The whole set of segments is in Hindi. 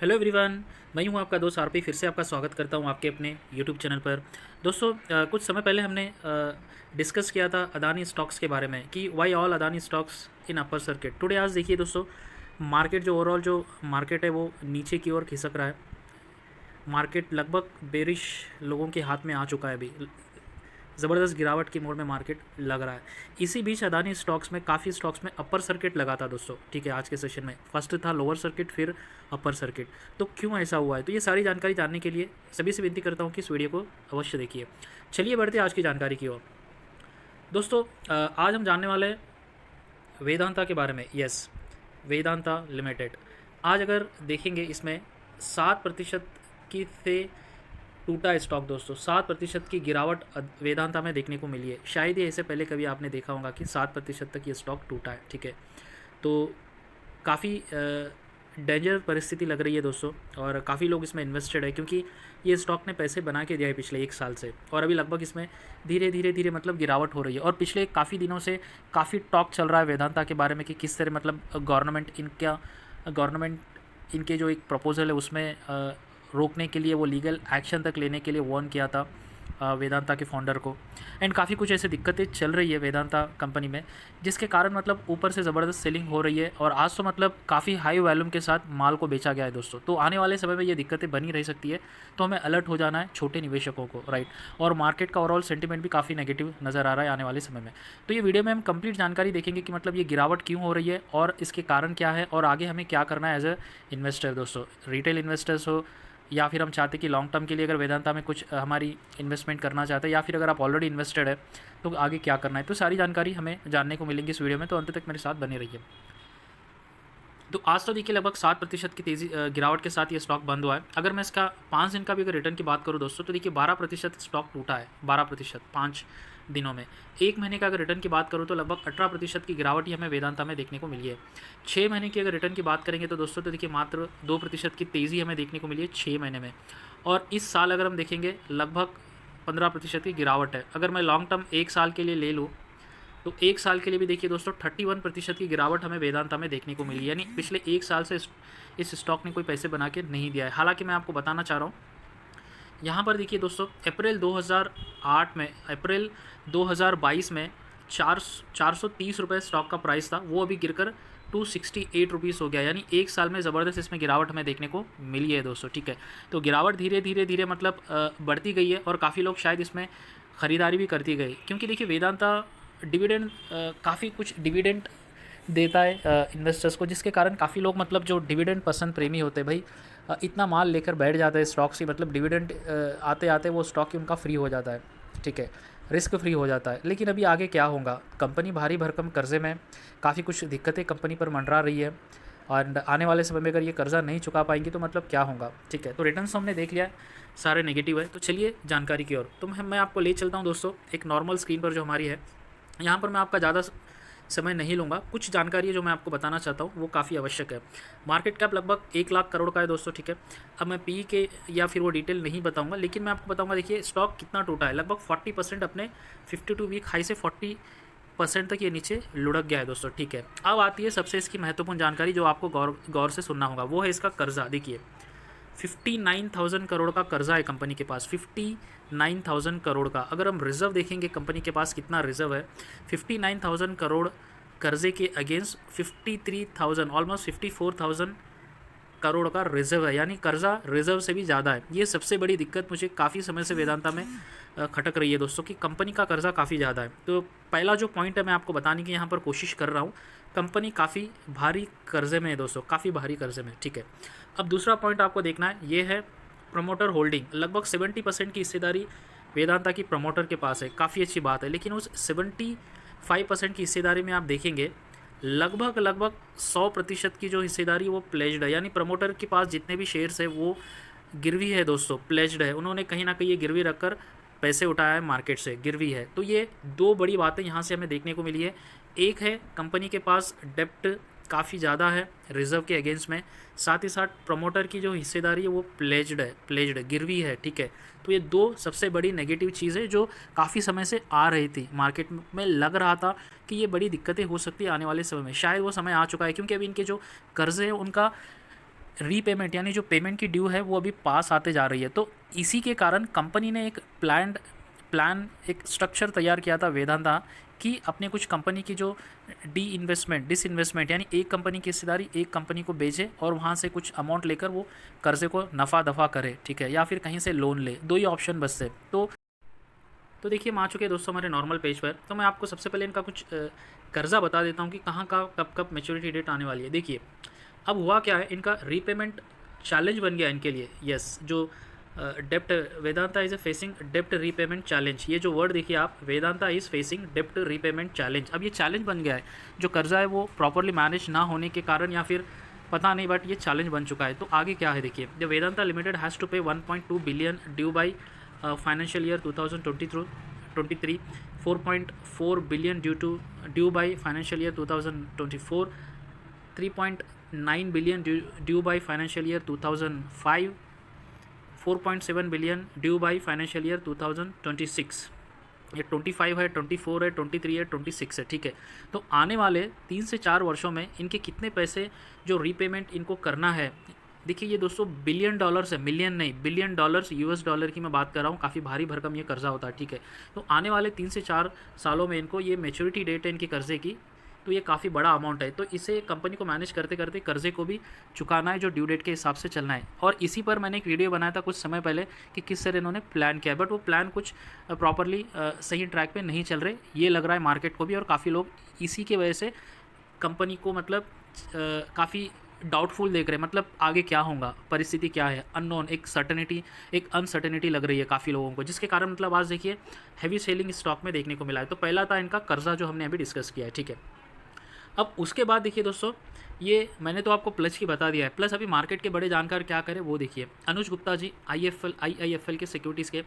Hello everyone. मैं हूं आपका दोस्त आरपी, फिर से आपका स्वागत करता हूं आपके अपने यूट्यूब चैनल पर। दोस्तों कुछ समय पहले हमने डिस्कस किया था अदानी स्टॉक्स के बारे में कि why all Adani stocks in upper circuit. Today आज देखिए दोस्तों, मार्केट जो ओवरऑल जो मार्केट है वो नीचे की ओर खिसक रहा है। मार्केट लगभग बेरिश लोगों के हाथ में आ चुका है अभी। ज़बरदस्त गिरावट की मोड़ में मार्केट लग रहा है। इसी बीच अदानी स्टॉक्स में काफ़ी स्टॉक्स में अपर सर्किट लगा था दोस्तों। ठीक है, आज के सेशन में फर्स्ट था लोअर सर्किट, फिर अपर सर्किट। तो क्यों ऐसा हुआ है, तो ये सारी जानकारी जानने के लिए सभी से विनती करता हूँ कि इस वीडियो को अवश्य देखिए। चलिए बढ़ते हैं आज की जानकारी की ओर। दोस्तों आज हम जानने वाले हैं वेदांता के बारे में। Yes, Vedanta limited. आज अगर देखेंगे इसमें 7% की से टूटा स्टॉक दोस्तों। 7% की गिरावट वेदांता में देखने को मिली है। शायद ही इससे पहले कभी आपने देखा होगा कि 7% तक ये स्टॉक टूटा है। ठीक है, तो काफ़ी डेंजर परिस्थिति लग रही है दोस्तों, और काफ़ी लोग इसमें इन्वेस्टेड है क्योंकि ये स्टॉक ने पैसे बना के दिया है पिछले 1 साल से, और अभी लगभग इसमें धीरे धीरे मतलब गिरावट हो रही है। और पिछले काफ़ी दिनों से काफ़ी टॉक चल रहा है वेदांता के बारे में कि किस तरह मतलब गवर्नमेंट इनके जो एक प्रपोज़ल है उसमें रोकने के लिए, वो लीगल एक्शन तक लेने के लिए वार्न किया था वेदांता के फाउंडर को। एंड काफ़ी कुछ ऐसे दिक्कतें चल रही है वेदांता कंपनी में, जिसके कारण मतलब ऊपर से ज़बरदस्त सेलिंग हो रही है, और आज तो मतलब काफ़ी हाई वॉल्यूम के साथ माल को बेचा गया है दोस्तों। तो आने वाले समय में ये दिक्कतें बनी रह सकती है, तो हमें अलर्ट हो जाना है छोटे निवेशकों को, राइट। और मार्केट का ओवरऑल सेंटीमेंट भी काफ़ी नेगेटिव नज़र आ रहा है आने वाले समय में। तो ये वीडियो में हम कंप्लीट जानकारी देखेंगे कि मतलब ये गिरावट क्यों हो रही है और इसके कारण क्या है, और आगे हमें क्या करना है एज ए इन्वेस्टर दोस्तों। रिटेल इन्वेस्टर्स हो, या फिर हम चाहते कि लॉन्ग टर्म के लिए अगर वेदांता में कुछ हमारी इन्वेस्टमेंट करना चाहते हैं, या फिर अगर आप ऑलरेडी इन्वेस्टेड है तो आगे क्या करना है, तो सारी जानकारी हमें जानने को मिलेंगी इस वीडियो में। तो अंत तक मेरे साथ बने रहिए। तो आज तो देखिए लगभग 7% की तेज़ी गिरावट के साथ ये स्टॉक बंद हुआ है। अगर मैं इसका 5 दिन का भी अगर रिटर्न की बात करूँ दोस्तों, तो देखिए 12% स्टॉक टूटा है। 12% 5 दिनों में। 1 महीने का अगर रिटर्न की बात करूँ तो लगभग 18% की गिरावट ही हमें वेदांता में देखने को मिली है। 6 महीने की अगर रिटर्न की बात करेंगे तो दोस्तों, तो देखिए मात्र 2% की तेज़ी हमें देखने को मिली है 6 महीने में। और इस साल अगर हम देखेंगे लगभग 15% की गिरावट है। अगर मैं लॉन्ग टर्म 1 साल के लिए ले लूँ तो 1 साल के लिए भी देखिए दोस्तों 31% की गिरावट हमें वेदांता में देखने को मिली। यानी पिछले 1 साल से इस स्टॉक ने कोई पैसे बना के नहीं दिया है। हालांकि मैं आपको बताना चाह रहा हूँ, यहाँ पर देखिए दोस्तों अप्रैल 2022 में 430 रुपये स्टॉक का प्राइस था, वो अभी गिरकर 268 रुपीज़ हो गया। यानी 1 साल में ज़बरदस्त इसमें गिरावट हमें देखने को मिली है दोस्तों। ठीक है, तो गिरावट धीरे धीरे मतलब बढ़ती गई है, और काफ़ी लोग शायद इसमें ख़रीदारी भी करती गई, क्योंकि देखिए वेदांता डिविडेंड काफ़ी कुछ डिविडेंड देता है इन्वेस्टर्स को, जिसके कारण काफ़ी लोग मतलब जो डिविडेंड पसंद प्रेमी होते हैं भाई, इतना माल लेकर बैठ जाता है स्टॉक से, मतलब डिविडेंड आते आते वो स्टॉक ही उनका फ्री हो जाता है। ठीक है, रिस्क फ्री हो जाता है। लेकिन अभी आगे क्या होगा, कंपनी भारी भरकम कर्जे में, काफ़ी कुछ दिक्कतें कंपनी पर मंडरा रही है, और आने वाले समय में अगर ये कर्जा नहीं चुका पाएंगी तो मतलब क्या होगा। ठीक है, तो रिटर्न्स हमने देख लिया है, सारे नेगेटिव है। तो चलिए जानकारी की ओर। तो मैं आपको ले चलता हूँ दोस्तों एक नॉर्मल स्क्रीन पर जो हमारी है। यहाँ पर मैं आपका ज़्यादा समय नहीं लूँगा। कुछ जानकारी है जो मैं आपको बताना चाहता हूँ, वो काफ़ी आवश्यक है। मार्केट कैप लगभग 1 लाख करोड़ का है दोस्तों। ठीक है, अब मैं पी के या फिर वो डिटेल नहीं बताऊँगा, लेकिन मैं आपको बताऊँगा देखिए स्टॉक कितना टूटा है। लगभग 40% अपने 52 वीक हाई से 40% तक ये नीचे लुढ़क गया है दोस्तों। ठीक है, अब आती है सबसे इसकी महत्वपूर्ण जानकारी जो आपको गौर से सुनना होगा, वो है इसका कर्जा। देखिए 59,000 करोड़ का कर्जा है कंपनी के पास। 59,000 करोड़ का। अगर हम रिज़र्व देखेंगे कंपनी के पास कितना रिज़र्व है, 59,000 करोड़ कर्जे के अगेंस्ट 53,000 ऑलमोस्ट 54,000 करोड़ का रिज़र्व है। यानी कर्जा रिज़र्व से भी ज़्यादा है। ये सबसे बड़ी दिक्कत मुझे काफ़ी समय से वेदांता में खटक रही है दोस्तों, कि कंपनी का कर्जा काफ़ी ज़्यादा है। तो पहला जो पॉइंट है मैं आपको बताने की यहाँ पर कोशिश कर रहा हूँ, कंपनी काफ़ी भारी कर्जे में है दोस्तों, काफ़ी भारी कर्जे में। ठीक है, अब दूसरा पॉइंट आपको देखना है, ये है प्रमोटर होल्डिंग। लगभग 70% की हिस्सेदारी वेदांता की प्रमोटर के पास है। काफ़ी अच्छी बात है, लेकिन उस 75% की हिस्सेदारी में आप देखेंगे लगभग 100% की जो हिस्सेदारी वो प्लेज्ड है। यानी प्रमोटर के पास जितने भी शेयर्स है वो गिरवी है दोस्तों, प्लेज्ड है। उन्होंने कहीं ना कहीं ये गिरवी रखकर पैसे उठाया है मार्केट से, गिरवी है। तो ये दो बड़ी बातें यहाँ से हमें देखने को मिली है। एक है कंपनी के पास डेप्ट काफ़ी ज़्यादा है रिजर्व के अगेंस्ट में, साथ ही साथ प्रमोटर की जो हिस्सेदारी है वो प्लेज्ड है, गिरवी है। ठीक है, तो ये दो सबसे बड़ी नेगेटिव चीज़ है जो काफ़ी समय से आ रही थी मार्केट में। लग रहा था कि ये बड़ी दिक्कतें हो सकती है आने वाले समय में। शायद वो समय आ चुका है, क्योंकि अभी इनके जो कर्जे हैं उनका रीपेमेंट यानी जो पेमेंट की ड्यू है वो अभी पास आते जा रही है। तो इसी के कारण कंपनी ने एक प्लान एक स्ट्रक्चर तैयार किया था वेदांता कि अपने कुछ कंपनी की जो डिसइन्वेस्टमेंट यानी एक कंपनी की हिस्सेदारी एक कंपनी को बेचे और वहाँ से कुछ अमाउंट लेकर वो कर्जे को नफ़ा दफ़ा करे, ठीक है, या फिर कहीं से लोन ले। दो ही ऑप्शन बचते। तो देखिए हम आ चुके हैं दोस्तों हमारे नॉर्मल पेज पर। तो मैं आपको सबसे पहले इनका कुछ कर्जा बता देता हूँ कि कहाँ का कब कब मैच्योरिटी डेट आने वाली है। देखिए अब हुआ क्या है, इनका रीपेमेंट चैलेंज बन गया इनके लिए। यस, जो डेप्ट Vedanta is facing dept repayment challenge, ये जो वर्ड देखिए आप, Vedanta is facing dept repayment challenge. अब ये चैलेंज बन गया है, जो कर्जा है वो प्रॉपरली मैनेज ना होने के कारण या फिर पता नहीं, बट ये चैलेंज बन चुका है। तो आगे क्या है देखिए, the Vedanta Limited has to pay 1.2 billion due by financial year 2023, 4.4 billion due by financial year 2024, 3.9 billion due by financial year 2005, 4.7 billion due by financial year 2026। ये 25 है, 24 है, 23 है, 26 है, ठीक है। तो आने वाले 3 से 4 वर्षों में इनके कितने पैसे जो रीपेमेंट इनको करना है, देखिए ये दोस्तों बिलियन डॉलर्स है, मिलियन नहीं, बिलियन डॉलर्स, यूएस डॉलर की मैं बात कर रहा हूँ। काफ़ी भारी भरकम ये कर्जा होता है, ठीक है। तो आने वाले 3 से 4 सालों में इनको ये मैच्योरिटी डेट है इनके कर्जे की, तो ये काफ़ी बड़ा अमाउंट है। तो इसे कंपनी को मैनेज करते करते कर्जे को भी चुकाना है, जो ड्यू डेट के हिसाब से चलना है। और इसी पर मैंने एक वीडियो बनाया था कुछ समय पहले कि किस तरह इन्होंने प्लान किया है, बट वो प्लान कुछ प्रॉपरली सही ट्रैक पे नहीं चल रहे, ये लग रहा है मार्केट को भी। और काफ़ी लोग इसी की वजह से कंपनी को मतलब काफ़ी डाउटफुल देख रहे हैं, मतलब आगे क्या होगा, परिस्थिति क्या है, अननोन, एक अनसर्टेनिटी लग रही है काफ़ी लोगों को, जिसके कारण मतलब आज देखिए हैवी सेलिंग स्टॉक में देखने को मिला है। तो पहला था इनका कर्जा जो हमने अभी डिस्कस किया है, ठीक है। अब उसके बाद देखिए दोस्तों, ये मैंने तो आपको प्लस की बता दिया है, प्लस अभी मार्केट के बड़े जानकार क्या करें वो देखिए। अनुज गुप्ता जी IIFL के सिक्योरिटीज़ के,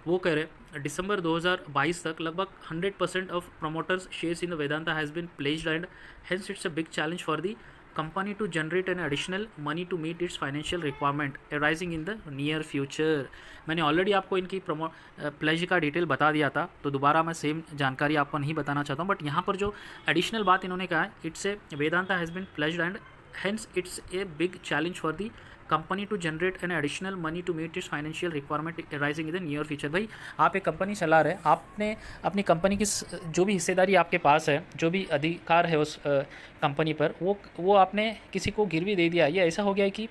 वो कह रहे दिसंबर 2022 तक लगभग 100% of promoters shares in the Vedanta has been placed and hence it's a big challenge for the company to generate an additional money to meet its financial requirement arising in the near future. मैंने ऑलरेडी आपको इनकी प्लेज का डिटेल बता दिया था, तो दोबारा मैं सेम जानकारी आपको नहीं बताना चाहता हूँ। बट यहाँ पर जो एडिशनल बात इन्होंने कहा है, it's a Vedanta has been pledged and hence it's a big challenge for the company to generate an additional money to meet its financial requirement rising in the near future. भाई आप एक कंपनी चला रहे हैं, आपने अपनी कंपनी की जो भी हिस्सेदारी आपके पास है, जो भी अधिकार है उस कंपनी पर, वो आपने किसी को गिरवी दे दिया। ये ऐसा हो गया है कि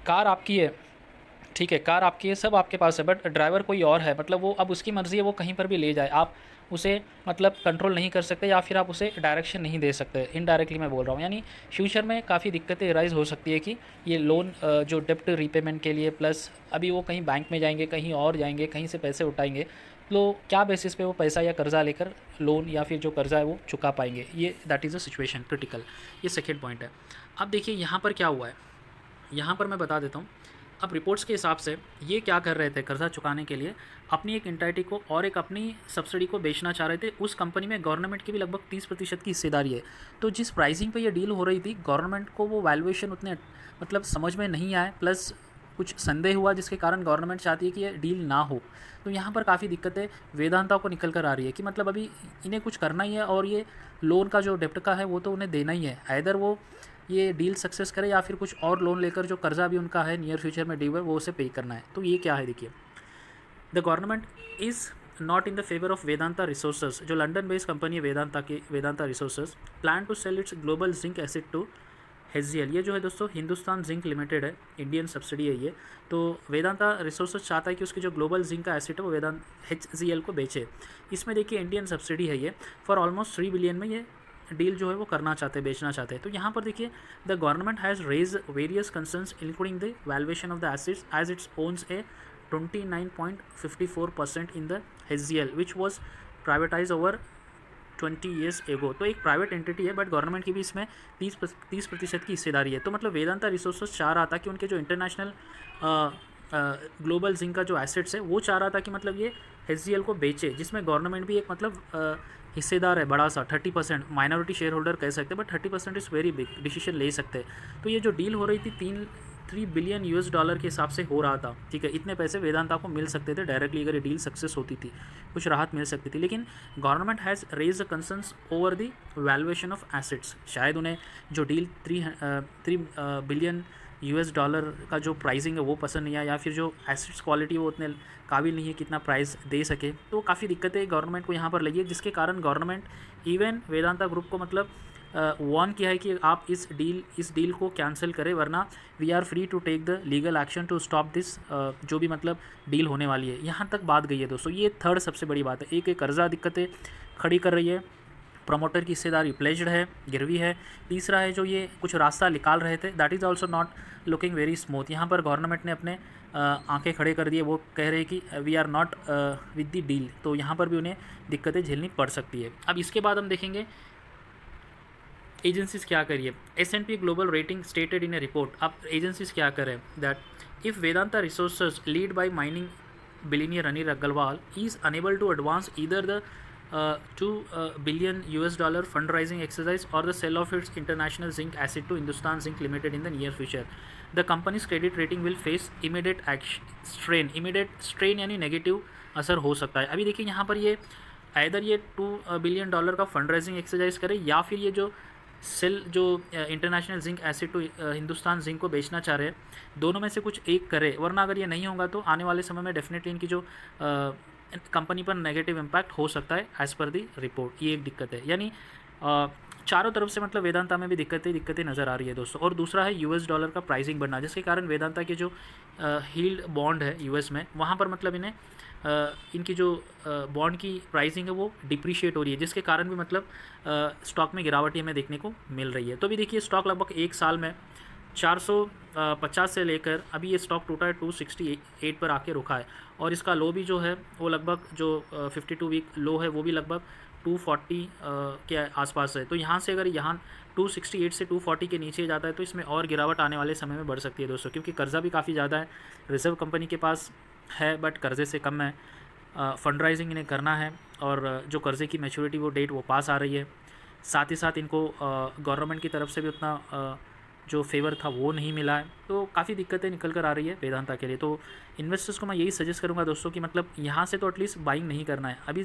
कार आपकी है, ठीक है, कार आपकी है, सब आपके पास है, बट ड्राइवर कोई और है, मतलब वो अब उसकी मर्ज़ी है, वो कहीं पर भी ले जाए, आप उसे मतलब कंट्रोल नहीं कर सकते या फिर आप उसे डायरेक्शन नहीं दे सकते। इनडायरेक्टली मैं बोल रहा हूँ, यानी फ्यूचर में काफ़ी दिक्कतें राइज हो सकती है कि ये लोन जो डेप्ट रीपेमेंट के लिए, प्लस अभी वो कहीं बैंक में जाएंगे, कहीं और जाएंगे, कहीं से पैसे उठाएंगे, तो क्या बेसिस पे वो पैसा या कर्जा लेकर लोन या फिर जो कर्जा है वो चुका पाएंगे, ये that is a situation critical. ये सेकेंड पॉइंट है। अब देखिए यहाँ पर क्या हुआ है, यहाँ पर मैं बता देता हूँ। अब रिपोर्ट्स के हिसाब से ये क्या कर रहे थे, कर्जा चुकाने के लिए अपनी एक एंटाइटी को और एक अपनी सब्सिडी को बेचना चाह रहे थे। उस कंपनी में गवर्नमेंट की भी लगभग 30% की हिस्सेदारी है। तो जिस प्राइसिंग पे ये डील हो रही थी, गवर्नमेंट को वो वैल्यूएशन उतने मतलब समझ में नहीं आए, प्लस कुछ संदेह हुआ, जिसके कारण गवर्नमेंट चाहती है कि ये डील ना हो। तो यहाँ पर काफ़ी दिक्कतें वेदांता को निकल कर आ रही है कि मतलब अभी इन्हें कुछ करना ही है और ये लोन का जो डेप्ट का है वो तो उन्हें देना ही है। आइदर वो ये डील सक्सेस करे या फिर कुछ और लोन लेकर जो कर्जा भी उनका है नियर फ्यूचर में ड्यू है वो उसे पे करना है। तो ये क्या है देखिए, the government is not in the favour of Vedanta resources, जो लंदन बेस्ड कंपनी है Vedanta resources, plan to sell its global zinc assets to HZL। ये जो है दोस्तों हिंदुस्तान जिंक लिमिटेड है, इंडियन सब्सिडी है ये। तो वेदांता रिसोर्सेज चाहता है कि उसकी जो ग्लोबल जिंक का एसिड है वो HZL को बेचे। इसमें देखिए इंडियन सब्सिडी है ये, फॉर ऑलमोस्ट 3 बिलियन में ये डील जो है वो करना चाहते हैं, बेचना चाहते हैं। तो यहाँ पर देखिए the government has raise various concerns including the valuation of the assets as it's owns a 29.54% in the HZL which was privatise over 20 years ago. तो एक प्राइवेट एंटिटी है, बट गवर्नमेंट की भी इसमें 30% की हिस्सेदारी है। तो मतलब वेदांता रिसोर्सेज चाह रहा था कि उनके जो इंटरनेशनल ग्लोबल जिंक का जो एसेट्स है वो चाह रहा था कि मतलब ये HZL को बेचे, जिसमें गवर्नमेंट भी एक मतलब हिस्सेदार है बड़ा सा, 30%, माइनॉरिटी शेयर होल्डर कह सकते हैं, but 30% is very big, decision ले सकते हैं। तो ये जो डील हो रही थी 3 बिलियन $US के हिसाब से हो रहा था, ठीक है। इतने पैसे वेदांता को मिल सकते थे डायरेक्टली अगर ये डील सक्सेस होती थी, कुछ राहत मिल सकती थी। लेकिन government has raise the concerns over the valuation of assets. शायद उन्हें जो डील 3 बिलियन US डॉलर का जो प्राइसिंग है वो पसंद नहीं आया, या फिर जो एसेट्स क्वालिटी वो उतने काबिल नहीं है कितना प्राइस दे सके। तो काफ़ी दिक्कतें गवर्नमेंट को यहाँ पर लगी है, जिसके कारण गवर्नमेंट इवन वेदांता ग्रुप को मतलब वार्न किया है कि आप इस डील को कैंसिल करें, वरना we are free to take the legal action to stop this, जो भी मतलब डील होने वाली है। यहाँ तक बात गई है दोस्तों। ये थर्ड सबसे बड़ी बात है। एक कर्जा दिक्कतें खड़ी कर रही है, प्रमोटर की हिस्सेदारी प्लेज्ड है, गिरवी है। तीसरा है जो ये कुछ रास्ता निकाल रहे थे, that is also not looking very smooth. यहाँ पर गवर्नमेंट ने अपने आंखें खड़े कर दिए, वो कह रहे हैं कि we are not with the deal, तो यहाँ पर भी उन्हें दिक्कतें झेलनी पड़ सकती है। अब इसके बाद हम देखेंगे एजेंसीज क्या करिए। S&P global rating stated in a report. अब एजेंसीज क्या करें, that if Vedanta resources lead by mining billionaire Anil Agarwal is unable to advance either the $2 billion fundraising exercise or the sale of its international zinc asset to Hindustan Zinc Limited in the near future, the company's credit rating will face immediate strain. Immediate strain यानी नेगेटिव असर हो सकता है। अभी देखिए यहाँ पर ये आइदर ये $2 billion का फंड रेजिंग एक्सरसाइज करे, या फिर ये जो सेल जो international zinc assets to Hindustan zinc को बेचना चाह रहे हैं, दोनों में से कुछ एक करे। वरना अगर ये नहीं होगा तो आने वाले समय में डेफिनेटली इनकी जो कंपनी पर नेगेटिव इम्पैक्ट हो सकता है एज़ पर दी रिपोर्ट। ये एक दिक्कत है, यानी चारों तरफ से मतलब वेदांता में भी दिक्कतें नज़र आ रही है दोस्तों। और दूसरा है US डॉलर का प्राइसिंग बढ़ना, जिसके कारण वेदांता के जो हील्ड बॉन्ड है US में, वहाँ पर मतलब इन्हें इनकी जो बॉन्ड की प्राइसिंग है वो डिप्रिशिएट हो रही है, जिसके कारण भी मतलब स्टॉक में गिरावट हमें देखने को मिल रही है। तो अभी देखिए स्टॉक लगभग एक साल में 450 से लेकर अभी ये स्टॉक टूटा है 268 पर आके रुका है, और इसका लो भी जो है वो लगभग जो 52 वीक लो है वो भी लगभग 240 के आसपास है। तो यहाँ से अगर यहाँ 268 से 240 के नीचे जाता है तो इसमें और गिरावट आने वाले समय में बढ़ सकती है दोस्तों, क्योंकि कर्जा भी काफ़ी ज़्यादा है रिजर्व कंपनी के पास है, बट कर्जे से कम है। फंड राइजिंग इन्हें करना है, और जो कर्जे की मैच्योरिटी वो डेट वो पास आ रही है। साथ ही साथ इनको गवर्नमेंट की तरफ से भी उतना जो फेवर था वो नहीं मिला है। तो काफ़ी दिक्कतें निकल कर आ रही है वेदांता के लिए। तो इन्वेस्टर्स को मैं यही सजेस्ट करूंगा दोस्तों कि मतलब यहाँ से तो एटलीस्ट बाइंग नहीं करना है। अभी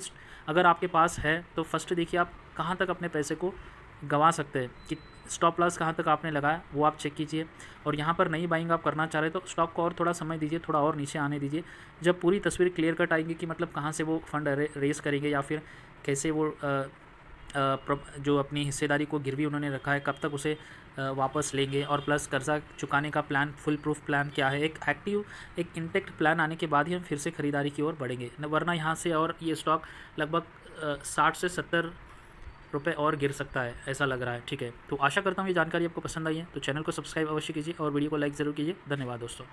अगर आपके पास है तो फर्स्ट देखिए आप कहाँ तक अपने पैसे को गंवा सकते हैं, कि स्टॉप लॉस कहाँ तक आपने लगाया वो आप चेक कीजिए। और यहाँ पर नई बाइंग आप करना चाह रहे तो स्टॉक को और थोड़ा समय दीजिए, थोड़ा और नीचे आने दीजिए। जब पूरी तस्वीर क्लियर कट आएगी कि मतलब कहाँ से वो फंड रेस करेंगे, या फिर कैसे वो जो अपनी हिस्सेदारी को गिरवी उन्होंने रखा है कब तक उसे वापस लेंगे, और प्लस कर्जा चुकाने का प्लान, फुल प्रूफ प्लान क्या है, एक एक्टिव एक इंटेक्ट प्लान आने के बाद ही हम फिर से ख़रीदारी की ओर बढ़ेंगे। वरना यहाँ से और ये स्टॉक लगभग 60 से 70 रुपये और गिर सकता है, ऐसा लग रहा है। ठीक है, तो आशा करता हूँ ये जानकारी आपको पसंद आई है, तो चैनल को सब्सक्राइब अवश्य कीजिए और वीडियो को लाइक ज़रूर कीजिए। धन्यवाद दोस्तों।